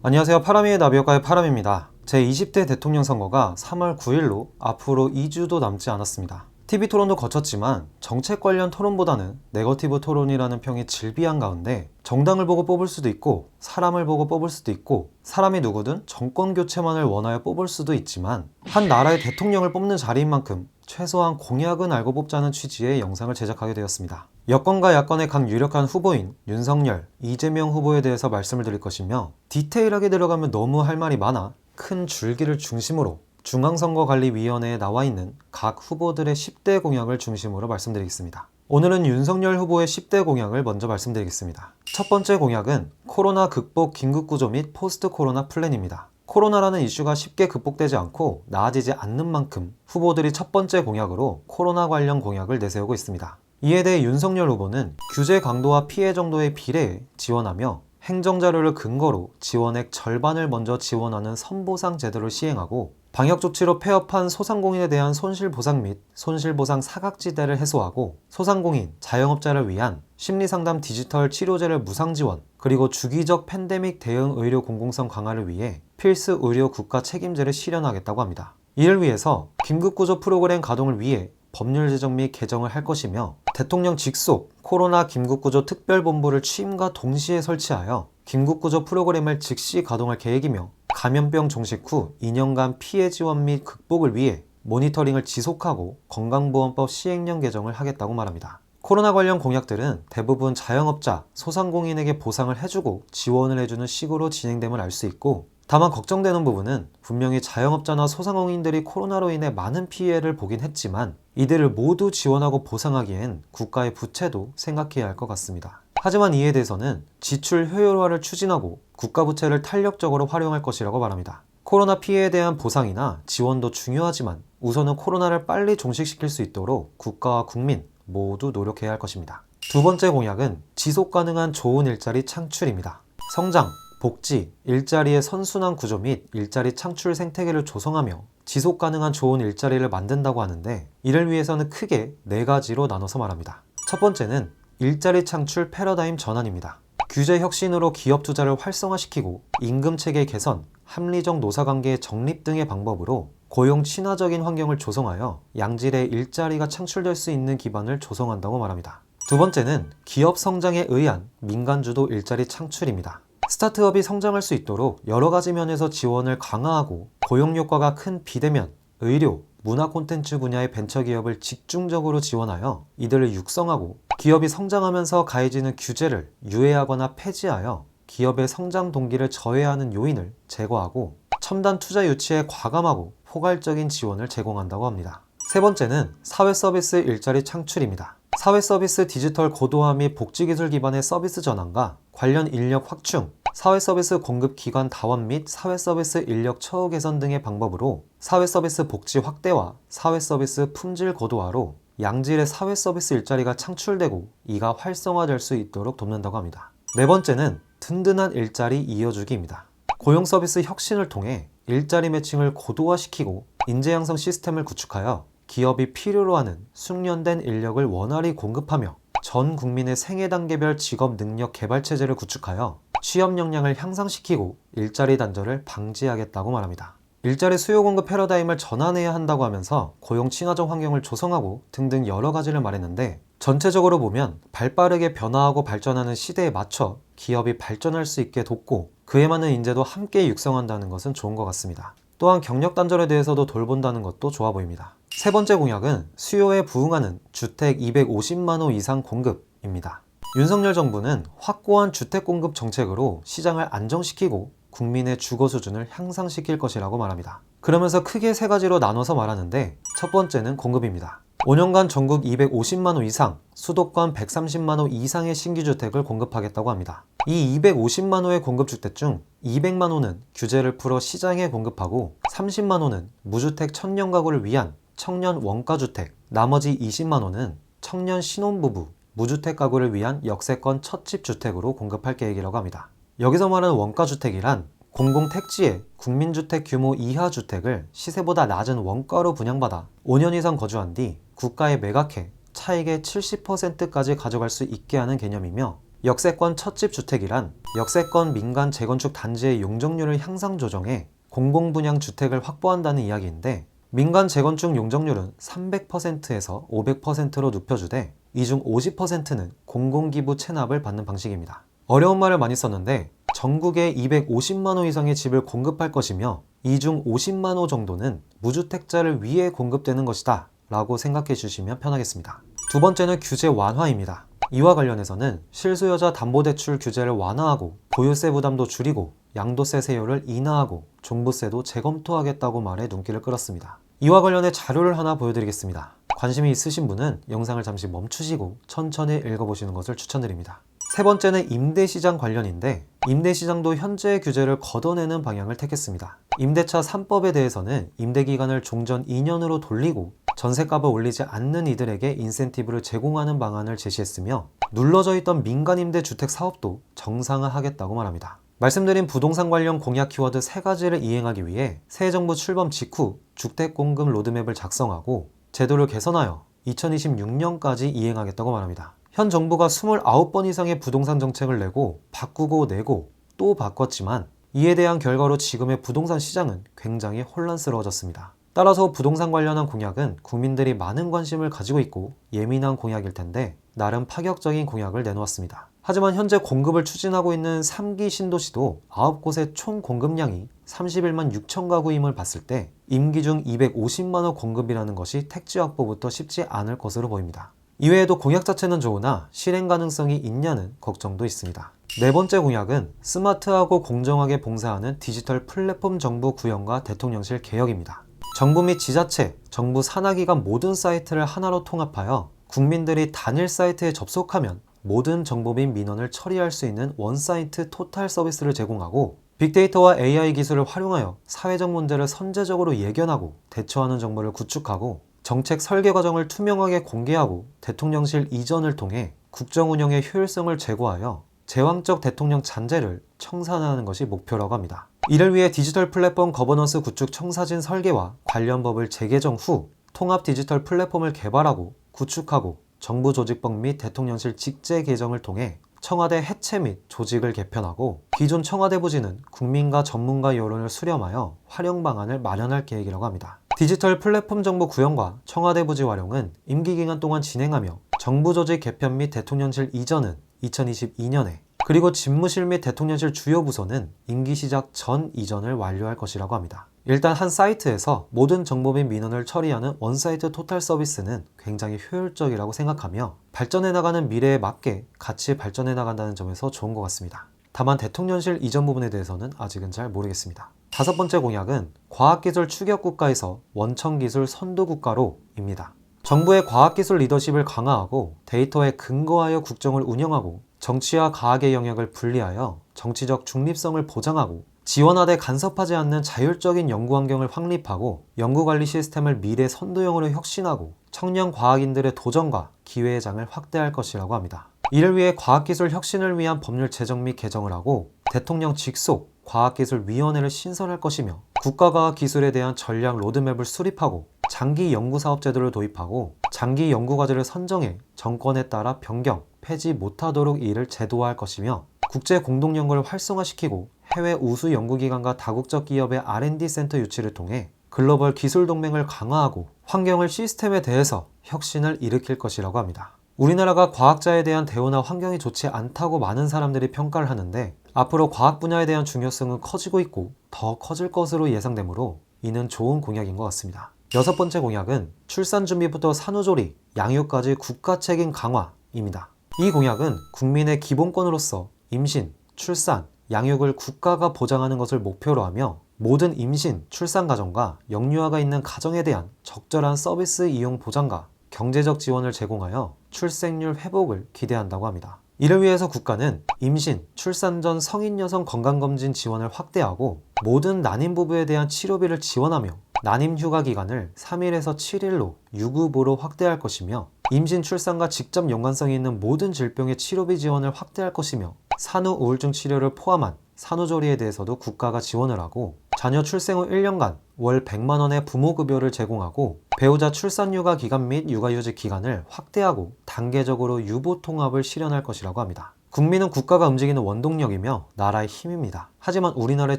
안녕하세요. 파라미의 나비효과의 파람입니다. 제20대 대통령 선거가 3월 9일로 앞으로 2주도 남지 않았습니다. TV 토론도 거쳤지만 정책 관련 토론보다는 네거티브 토론이라는 평이 질비한 가운데 정당을 보고 뽑을 수도 있고 사람을 보고 뽑을 수도 있고 사람이 누구든 정권 교체만을 원하여 뽑을 수도 있지만 한 나라의 대통령을 뽑는 자리인 만큼 최소한 공약은 알고 뽑자는 취지의 영상을 제작하게 되었습니다. 여권과 야권의 각 유력한 후보인 윤석열, 이재명 후보에 대해서 말씀을 드릴 것이며 디테일하게 들어가면 너무 할 말이 많아 큰 줄기를 중심으로 중앙선거관리위원회에 나와 있는 각 후보들의 10대 공약을 중심으로 말씀드리겠습니다. 오늘은 윤석열 후보의 10대 공약을 먼저 말씀드리겠습니다. 첫 번째 공약은 코로나 극복 긴급구조 및 포스트 코로나 플랜입니다. 코로나라는 이슈가 쉽게 극복되지 않고 나아지지 않는 만큼 후보들이 첫 번째 공약으로 코로나 관련 공약을 내세우고 있습니다. 이에 대해 윤석열 후보는 규제 강도와 피해 정도에 비례해 지원하며 행정자료를 근거로 지원액 절반을 먼저 지원하는 선보상 제도를 시행하고 방역조치로 폐업한 소상공인에 대한 손실보상 및 손실보상 사각지대를 해소하고 소상공인, 자영업자를 위한 심리상담 디지털 치료제를 무상지원, 그리고 주기적 팬데믹 대응 의료 공공성 강화를 위해 필수 의료 국가 책임제를 실현하겠다고 합니다. 이를 위해서 긴급구조 프로그램 가동을 위해 법률 제정 및 개정을 할 것이며 대통령 직속 코로나 긴급구조 특별본부를 취임과 동시에 설치하여 긴급구조 프로그램을 즉시 가동할 계획이며 감염병 종식 후 2년간 피해 지원 및 극복을 위해 모니터링을 지속하고 건강보험법 시행령 개정을 하겠다고 말합니다. 코로나 관련 공약들은 대부분 자영업자, 소상공인에게 보상을 해주고 지원을 해주는 식으로 진행됨을 알 수 있고 다만 걱정되는 부분은 분명히 자영업자나 소상공인들이 코로나로 인해 많은 피해를 보긴 했지만 이들을 모두 지원하고 보상하기엔 국가의 부채도 생각해야 할 것 같습니다. 하지만 이에 대해서는 지출 효율화를 추진하고 국가 부채를 탄력적으로 활용할 것이라고 말합니다. 코로나 피해에 대한 보상이나 지원도 중요하지만 우선은 코로나를 빨리 종식시킬 수 있도록 국가와 국민 모두 노력해야 할 것입니다. 두 번째 공약은 지속 가능한 좋은 일자리 창출입니다. 성장, 복지, 일자리의 선순환 구조 및 일자리 창출 생태계를 조성하며 지속 가능한 좋은 일자리를 만든다고 하는데 이를 위해서는 크게 4가지로 나눠서 말합니다. 첫 번째는 일자리 창출 패러다임 전환입니다. 규제 혁신으로 기업 투자를 활성화시키고 임금 체계 개선, 합리적 노사관계의 정립 등의 방법으로 고용 친화적인 환경을 조성하여 양질의 일자리가 창출될 수 있는 기반을 조성한다고 말합니다. 두 번째는 기업 성장에 의한 민간주도 일자리 창출입니다. 스타트업이 성장할 수 있도록 여러 가지 면에서 지원을 강화하고 고용 효과가 큰 비대면, 의료, 문화 콘텐츠 분야의 벤처기업을 집중적으로 지원하여 이들을 육성하고 기업이 성장하면서 가해지는 규제를 유예하거나 폐지하여 기업의 성장 동기를 저해하는 요인을 제거하고 첨단 투자 유치에 과감하고 포괄적인 지원을 제공한다고 합니다. 세 번째는 사회서비스 일자리 창출입니다. 사회서비스 디지털 고도화 및 복지기술 기반의 서비스 전환과 관련 인력 확충, 사회서비스 공급 기관 다원 및 사회서비스 인력 처우 개선 등의 방법으로 사회서비스 복지 확대와 사회서비스 품질 고도화로 양질의 사회서비스 일자리가 창출되고 이가 활성화될 수 있도록 돕는다고 합니다. 네 번째는 든든한 일자리 이어주기입니다. 고용서비스 혁신을 통해 일자리 매칭을 고도화시키고 인재양성 시스템을 구축하여 기업이 필요로 하는 숙련된 인력을 원활히 공급하며 전 국민의 생애 단계별 직업 능력 개발 체제를 구축하여 취업 역량을 향상시키고 일자리 단절을 방지하겠다고 말합니다. 일자리 수요 공급 패러다임을 전환해야 한다고 하면서 고용 친화적 환경을 조성하고 등등 여러 가지를 말했는데 전체적으로 보면 발빠르게 변화하고 발전하는 시대에 맞춰 기업이 발전할 수 있게 돕고 그에 맞는 인재도 함께 육성한다는 것은 좋은 것 같습니다. 또한 경력 단절에 대해서도 돌본다는 것도 좋아 보입니다. 세 번째 공약은 수요에 부응하는 주택 250만 호 이상 공급입니다. 윤석열 정부는 확고한 주택 공급 정책으로 시장을 안정시키고 국민의 주거 수준을 향상시킬 것이라고 말합니다. 그러면서 크게 3가지로 나눠서 말하는데 첫 번째는 공급입니다. 5년간 전국 250만 호 이상, 수도권 130만 호 이상의 신규 주택을 공급하겠다고 합니다. 이 250만 호의 공급주택 중 200만 호는 규제를 풀어 시장에 공급하고 30만 호는 무주택 청년 가구를 위한 청년 원가주택, 나머지 20만 호는 청년 신혼부부, 무주택 가구를 위한 역세권 첫집주택으로 공급할 계획이라고 합니다. 여기서 말하는 원가주택이란 공공택지에 국민주택 규모 이하 주택을 시세보다 낮은 원가로 분양받아 5년 이상 거주한 뒤 국가에 매각해 차익의 70%까지 가져갈 수 있게 하는 개념이며 역세권 첫집 주택이란 역세권 민간 재건축 단지의 용적률을 향상 조정해 공공분양 주택을 확보한다는 이야기인데, 민간 재건축 용적률은 300%에서 500%로 눕혀주되 이 중 50%는 공공기부 체납을 받는 방식입니다. 어려운 말을 많이 썼는데 전국에 250만 호 이상의 집을 공급할 것이며 이 중 50만 호 정도는 무주택자를 위해 공급되는 것이다 라고 생각해 주시면 편하겠습니다. 두 번째는 규제 완화입니다. 이와 관련해서는 실수요자 담보대출 규제를 완화하고 보유세 부담도 줄이고 양도세 세율을 인하하고 종부세도 재검토하겠다고 말해 눈길을 끌었습니다. 이와 관련해 자료를 하나 보여드리겠습니다. 관심이 있으신 분은 영상을 잠시 멈추시고 천천히 읽어보시는 것을 추천드립니다. 세 번째는 임대시장 관련인데, 임대시장도 현재의 규제를 걷어내는 방향을 택했습니다. 임대차 3법에 대해서는 임대기간을 종전 2년으로 돌리고 전세값을 올리지 않는 이들에게 인센티브를 제공하는 방안을 제시했으며, 눌러져 있던 민간임대 주택 사업도 정상화하겠다고 말합니다. 말씀드린 부동산 관련 공약 키워드 3가지를 이행하기 위해 새 정부 출범 직후 주택공급 로드맵을 작성하고 제도를 개선하여 2026년까지 이행하겠다고 말합니다. 현 정부가 29번 이상의 부동산 정책을 내고 바꾸고 내고 또 바꿨지만 이에 대한 결과로 지금의 부동산 시장은 굉장히 혼란스러워졌습니다. 따라서 부동산 관련한 공약은 국민들이 많은 관심을 가지고 있고 예민한 공약일 텐데 나름 파격적인 공약을 내놓았습니다. 하지만 현재 공급을 추진하고 있는 3기 신도시도 9곳의 총 공급량이 31만 6천 가구임을 봤을 때 임기 중 250만 호 공급이라는 것이 택지 확보부터 쉽지 않을 것으로 보입니다. 이외에도 공약 자체는 좋으나 실행 가능성이 있냐는 걱정도 있습니다. 네 번째 공약은 스마트하고 공정하게 봉사하는 디지털 플랫폼 정부 구현과 대통령실 개혁입니다. 정부 및 지자체, 정부 산하기관 모든 사이트를 하나로 통합하여 국민들이 단일 사이트에 접속하면 모든 정보 및 민원을 처리할 수 있는 원사이트 토탈 서비스를 제공하고, 빅데이터와 AI 기술을 활용하여 사회적 문제를 선제적으로 예견하고 대처하는 정보를 구축하고, 정책 설계 과정을 투명하게 공개하고 대통령실 이전을 통해 국정 운영의 효율성을 제고하여 제왕적 대통령 잔재를 청산하는 것이 목표라고 합니다. 이를 위해 디지털 플랫폼 거버넌스 구축 청사진 설계와 관련 법을 재개정 후 통합 디지털 플랫폼을 개발하고 구축하고, 정부 조직법 및 대통령실 직제 개정을 통해 청와대 해체 및 조직을 개편하고, 기존 청와대 부지는 국민과 전문가 여론을 수렴하여 활용 방안을 마련할 계획이라고 합니다. 디지털 플랫폼 정보 구현과 청와대 부지 활용은 임기 기간 동안 진행하며, 정부 조직 개편 및 대통령실 이전은 2022년에, 그리고 집무실 및 대통령실 주요 부서는 임기 시작 전 이전을 완료할 것이라고 합니다. 일단 한 사이트에서 모든 정보 및 민원을 처리하는 원사이트 토탈 서비스는 굉장히 효율적이라고 생각하며 발전해 나가는 미래에 맞게 같이 발전해 나간다는 점에서 좋은 것 같습니다. 다만 대통령실 이전 부분에 대해서는 아직은 잘 모르겠습니다. 다섯 번째 공약은 과학기술 추격국가에서 원천기술 선도국가로입니다. 정부의 과학기술 리더십을 강화하고 데이터에 근거하여 국정을 운영하고 정치와 과학의 영역을 분리하여 정치적 중립성을 보장하고 지원하되 간섭하지 않는 자율적인 연구 환경을 확립하고 연구관리 시스템을 미래 선도형으로 혁신하고 청년 과학인들의 도전과 기회의 장을 확대할 것이라고 합니다. 이를 위해 과학기술 혁신을 위한 법률 제정 및 개정을 하고 대통령 직속 과학기술위원회를 신설할 것이며 국가과학기술에 대한 전략 로드맵을 수립하고 장기 연구사업 제도를 도입하고 장기 연구과제를 선정해 정권에 따라 변경, 폐지 못하도록 이를 제도화할 것이며 국제 공동연구를 활성화시키고 해외 우수 연구기관과 다국적 기업의 R&D 센터 유치를 통해 글로벌 기술 동맹을 강화하고 환경을 시스템에 대해서 혁신을 일으킬 것이라고 합니다. 우리나라가 과학자에 대한 대우나 환경이 좋지 않다고 많은 사람들이 평가를 하는데 앞으로 과학 분야에 대한 중요성은 커지고 있고 더 커질 것으로 예상되므로 이는 좋은 공약인 것 같습니다. 여섯 번째 공약은 출산 준비부터 산후조리, 양육까지 국가 책임 강화입니다. 이 공약은 국민의 기본권으로서 임신, 출산, 양육을 국가가 보장하는 것을 목표로 하며 모든 임신, 출산 가정과 영유아가 있는 가정에 대한 적절한 서비스 이용 보장과 경제적 지원을 제공하여 출생률 회복을 기대한다고 합니다. 이를 위해서 국가는 임신, 출산 전 성인 여성 건강검진 지원을 확대하고 모든 난임 부부에 대한 치료비를 지원하며 난임 휴가 기간을 3일에서 7일로 유급으로 확대할 것이며 임신, 출산과 직접 연관성이 있는 모든 질병의 치료비 지원을 확대할 것이며 산후 우울증 치료를 포함한 산후조리에 대해서도 국가가 지원을 하고 자녀 출생 후 1년간 월 100만 원의 부모급여를 제공하고 배우자 출산휴가 기간 및 육아휴직 기간을 확대하고 단계적으로 유보통합을 실현할 것이라고 합니다. 국민은 국가가 움직이는 원동력이며 나라의 힘입니다. 하지만 우리나라의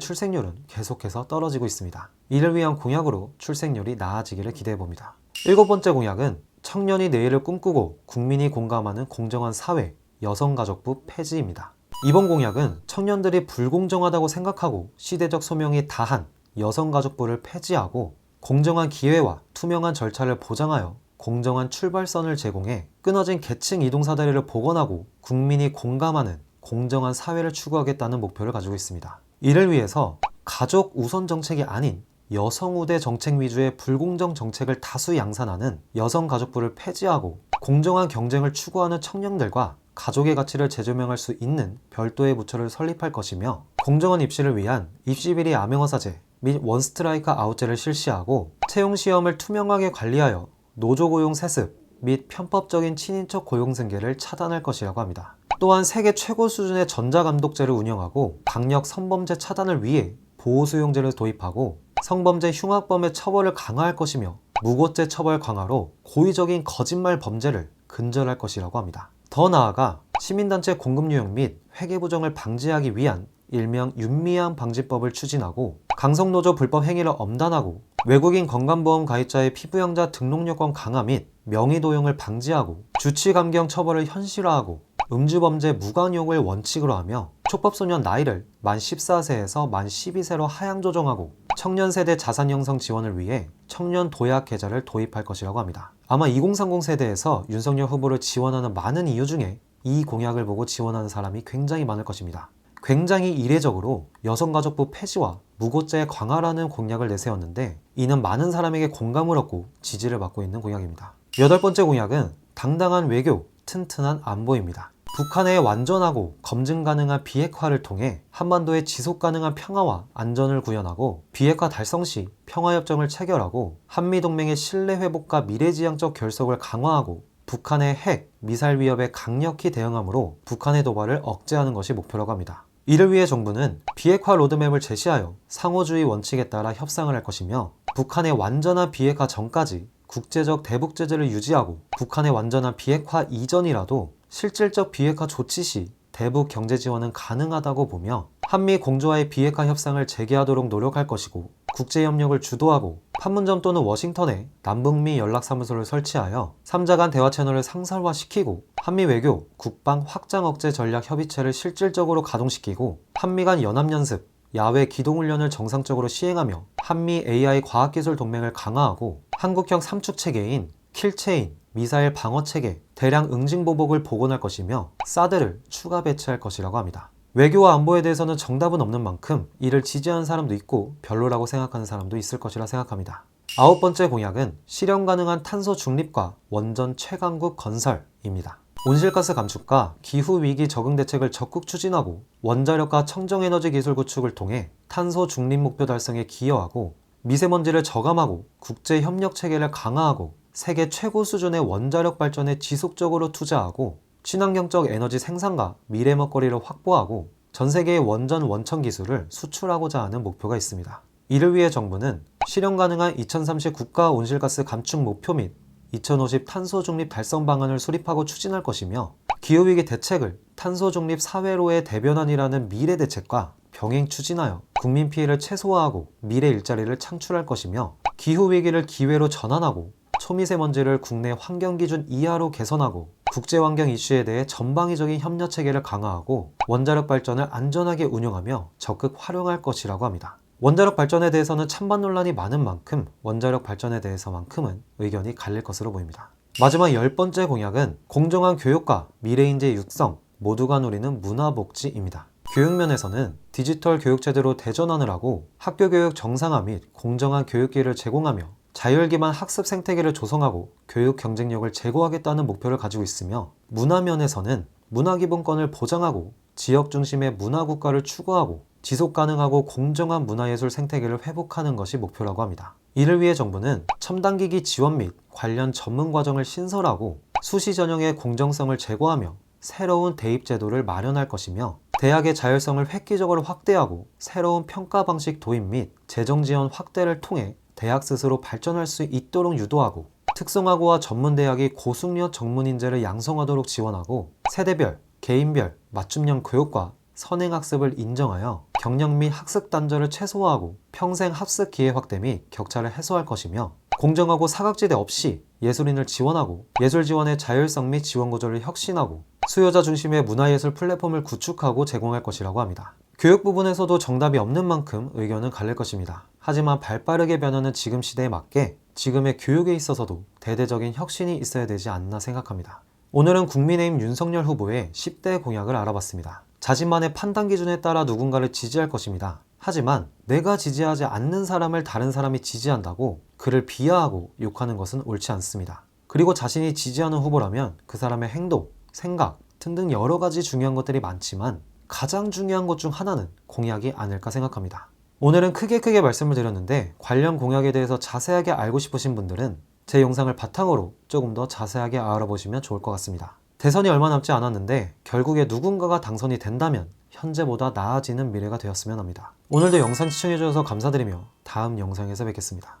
출생률은 계속해서 떨어지고 있습니다. 이를 위한 공약으로 출생률이 나아지기를 기대해봅니다. 7번째 공약은 청년이 내일을 꿈꾸고 국민이 공감하는 공정한 사회, 여성가족부 폐지입니다. 이번 공약은 청년들이 불공정하다고 생각하고 시대적 소명이 다한 여성가족부를 폐지하고 공정한 기회와 투명한 절차를 보장하여 공정한 출발선을 제공해 끊어진 계층 이동사다리를 복원하고 국민이 공감하는 공정한 사회를 추구하겠다는 목표를 가지고 있습니다. 이를 위해서 가족 우선 정책이 아닌 여성 우대 정책 위주의 불공정 정책을 다수 양산하는 여성가족부를 폐지하고 공정한 경쟁을 추구하는 청년들과 가족의 가치를 재조명할 수 있는 별도의 부처를 설립할 것이며 공정한 입시를 위한 입시비리 암행어사제 및 원스트라이크 아웃제를 실시하고 채용시험을 투명하게 관리하여 노조고용 세습 및 편법적인 친인척 고용 승계를 차단할 것이라고 합니다. 또한 세계 최고 수준의 전자감독제를 운영하고 강력 성범죄 차단을 위해 보호수용제를 도입하고 성범죄 흉악범의 처벌을 강화할 것이며 무고죄 처벌 강화로 고의적인 거짓말 범죄를 근절할 것이라고 합니다. 더 나아가 시민단체 공급 유형 및 회계부정을 방지하기 위한 일명 윤미향 방지법을 추진하고 강성노조 불법 행위를 엄단하고 외국인 건강보험 가입자의 피부양자 등록요건 강화 및 명의도용을 방지하고 주치감경 처벌을 현실화하고 음주범죄 무관용을 원칙으로 하며 촉법소년 나이를 만 14세에서 만 12세로 하향 조정하고 청년세대 자산형성 지원을 위해 청년 도약 계좌를 도입할 것이라고 합니다. 아마 2030 세대에서 윤석열 후보를 지원하는 많은 이유 중에 이 공약을 보고 지원하는 사람이 굉장히 많을 것입니다. 굉장히 이례적으로 여성가족부 폐지와 무고죄 강화라는 공약을 내세웠는데 이는 많은 사람에게 공감을 얻고 지지를 받고 있는 공약입니다. 8번째 공약은 당당한 외교, 튼튼한 안보입니다. 북한의 완전하고 검증 가능한 비핵화를 통해 한반도의 지속 가능한 평화와 안전을 구현하고 비핵화 달성 시 평화협정을 체결하고 한미동맹의 신뢰 회복과 미래지향적 결속을 강화하고 북한의 핵, 미사일 위협에 강력히 대응함으로 북한의 도발을 억제하는 것이 목표라고 합니다. 이를 위해 정부는 비핵화 로드맵을 제시하여 상호주의 원칙에 따라 협상을 할 것이며 북한의 완전한 비핵화 전까지 국제적 대북 제재를 유지하고 북한의 완전한 비핵화 이전이라도 실질적 비핵화 조치 시 대북 경제 지원은 가능하다고 보며 한미 공조와의 비핵화 협상을 재개하도록 노력할 것이고 국제협력을 주도하고 판문점 또는 워싱턴에 남북미 연락사무소를 설치하여 3자 간 대화 채널을 상설화시키고 한미 외교, 국방 확장 억제 전략 협의체를 실질적으로 가동시키고 한미 간 연합연습, 야외 기동훈련을 정상적으로 시행하며 한미 AI 과학기술 동맹을 강화하고 한국형 삼축체계인 킬체인, 미사일 방어체계, 대량 응징보복을 복원할 것이며 사드를 추가 배치할 것이라고 합니다. 외교와 안보에 대해서는 정답은 없는 만큼 이를 지지하는 사람도 있고 별로라고 생각하는 사람도 있을 것이라 생각합니다. 9번째 공약은 실현 가능한 탄소 중립과 원전 최강국 건설입니다. 온실가스 감축과 기후위기 적응 대책을 적극 추진하고 원자력과 청정에너지 기술 구축을 통해 탄소 중립 목표 달성에 기여하고 미세먼지를 저감하고 국제협력 체계를 강화하고 세계 최고 수준의 원자력 발전에 지속적으로 투자하고 친환경적 에너지 생산과 미래 먹거리를 확보하고 전 세계의 원전 원천 기술을 수출하고자 하는 목표가 있습니다. 이를 위해 정부는 실현 가능한 2030 국가 온실가스 감축 목표 및 2050 탄소 중립 달성 방안을 수립하고 추진할 것이며 기후위기 대책을 탄소 중립 사회로의 대변환이라는 미래 대책과 병행 추진하여 국민 피해를 최소화하고 미래 일자리를 창출할 것이며 기후위기를 기회로 전환하고 초미세먼지를 국내 환경기준 이하로 개선하고 국제환경 이슈에 대해 전방위적인 협력 체계를 강화하고 원자력 발전을 안전하게 운영하며 적극 활용할 것이라고 합니다. 원자력 발전에 대해서는 찬반 논란이 많은 만큼 원자력 발전에 대해서만큼은 의견이 갈릴 것으로 보입니다. 마지막 10번째 공약은 공정한 교육과 미래인재 육성, 모두가 누리는 문화복지입니다. 교육면에서는 디지털 교육체제로 대전환을 하고 학교교육 정상화 및 공정한 교육기회를 제공하며 자율기반 학습 생태계를 조성하고 교육 경쟁력을 제고하겠다는 목표를 가지고 있으며 문화면에서는 문화기본권을 보장하고 지역 중심의 문화국가를 추구하고 지속가능하고 공정한 문화예술 생태계를 회복하는 것이 목표라고 합니다. 이를 위해 정부는 첨단기기 지원 및 관련 전문 과정을 신설하고 수시 전형의 공정성을 제고하며 새로운 대입 제도를 마련할 것이며 대학의 자율성을 획기적으로 확대하고 새로운 평가 방식 도입 및 재정 지원 확대를 통해 대학 스스로 발전할 수 있도록 유도하고 특성화고와 전문대학이 고숙련 전문인재를 양성하도록 지원하고 세대별, 개인별 맞춤형 교육과 선행학습을 인정하여 경력 및 학습 단절을 최소화하고 평생 학습 기회 확대 및 격차를 해소할 것이며 공정하고 사각지대 없이 예술인을 지원하고 예술 지원의 자율성 및 지원 구조를 혁신하고 수요자 중심의 문화예술 플랫폼을 구축하고 제공할 것이라고 합니다. 교육 부분에서도 정답이 없는 만큼 의견은 갈릴 것입니다. 하지만 발빠르게 변하는 지금 시대에 맞게 지금의 교육에 있어서도 대대적인 혁신이 있어야 되지 않나 생각합니다. 오늘은 국민의힘 윤석열 후보의 10대 공약을 알아봤습니다. 자신만의 판단 기준에 따라 누군가를 지지할 것입니다. 하지만 내가 지지하지 않는 사람을 다른 사람이 지지한다고 그를 비하하고 욕하는 것은 옳지 않습니다. 그리고 자신이 지지하는 후보라면 그 사람의 행동, 생각 등등 여러 가지 중요한 것들이 많지만 가장 중요한 것 중 하나는 공약이 아닐까 생각합니다. 오늘은 크게 말씀을 드렸는데 관련 공약에 대해서 자세하게 알고 싶으신 분들은 제 영상을 바탕으로 조금 더 자세하게 알아보시면 좋을 것 같습니다. 대선이 얼마 남지 않았는데 결국에 누군가가 당선이 된다면 현재보다 나아지는 미래가 되었으면 합니다. 오늘도 영상 시청해주셔서 감사드리며 다음 영상에서 뵙겠습니다.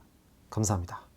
감사합니다.